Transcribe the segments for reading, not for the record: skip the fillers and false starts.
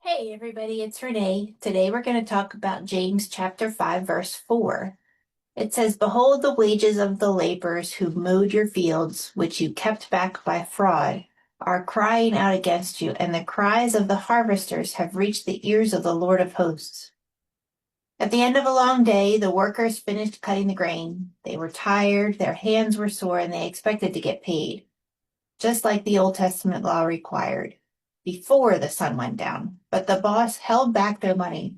Hey everybody, it's Renee. Today we're going to talk about James chapter 5 verse 4. It says, "Behold, the wages of the laborers who mowed your fields, which you kept back by fraud, are crying out against you, and the cries of the harvesters have reached the ears of the Lord of hosts." At the end of a long day, the workers finished cutting the grain. They were tired, their hands were sore, and they expected to get paid, just like the Old Testament law required, before the sun went down. But the boss held back their money.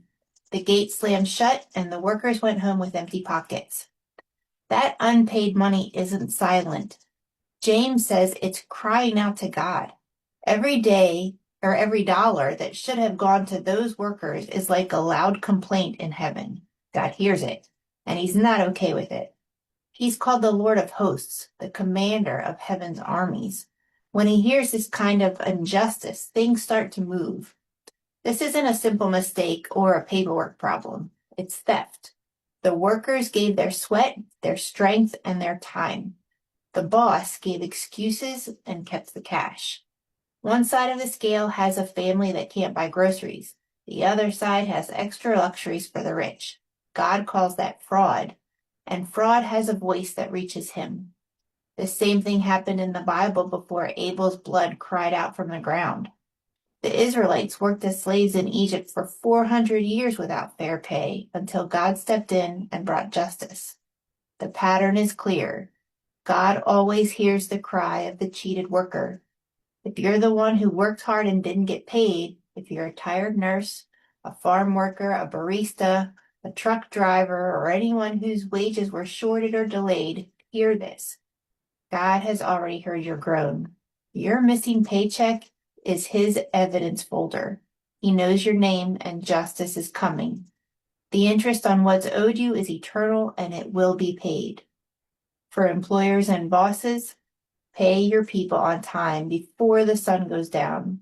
The gate slammed shut, and the workers went home with empty pockets. That unpaid money isn't silent. James says it's crying out to God. Every day or every dollar that should have gone to those workers is like a loud complaint in heaven. God hears it, and he's not okay with it. He's called the Lord of hosts, the commander of heaven's armies. When he hears this kind of injustice, things start to move. This isn't a simple mistake or a paperwork problem. It's theft. The workers gave their sweat, their strength, and their time. The boss gave excuses and kept the cash. One side of the scale has a family that can't buy groceries. The other side has extra luxuries for the rich. God calls that fraud, and fraud has a voice that reaches him. The same thing happened in the Bible before Abel's blood cried out from the ground. The Israelites worked as slaves in Egypt for 400 years without fair pay until God stepped in and brought justice. The pattern is clear. God always hears the cry of the cheated worker. If you're the one who worked hard and didn't get paid, if you're a tired nurse, a farm worker, a barista, a truck driver, or anyone whose wages were shorted or delayed, hear this. God has already heard your groan. Your missing paycheck is his evidence folder. He knows your name and justice is coming. The interest on what's owed you is eternal and it will be paid. For employers and bosses, pay your people on time before the sun goes down.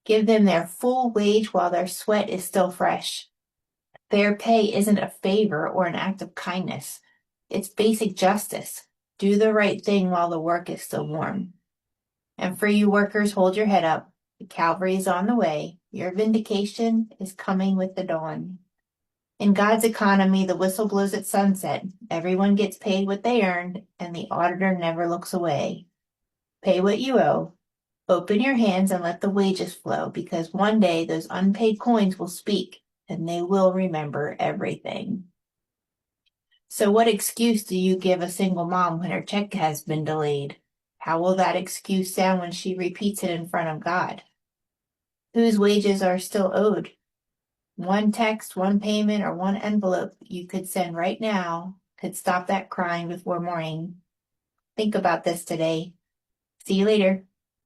Give them their full wage while their sweat is still fresh. Fair pay isn't a favor or an act of kindness. It's basic justice. Do the right thing while the work is still warm. And for you workers, hold your head up. The Calvary is on the way. Your vindication is coming with the dawn. In God's economy, the whistle blows at sunset. Everyone gets paid what they earned, and the auditor never looks away. Pay what you owe. Open your hands and let the wages flow, because one day those unpaid coins will speak, and they will remember everything. So what excuse do you give a single mom when her check has been delayed? How will that excuse sound when she repeats it in front of God? Whose wages are still owed? One text, one payment, or one envelope you could send right now could stop that crying before morning. Think about this today. See you later.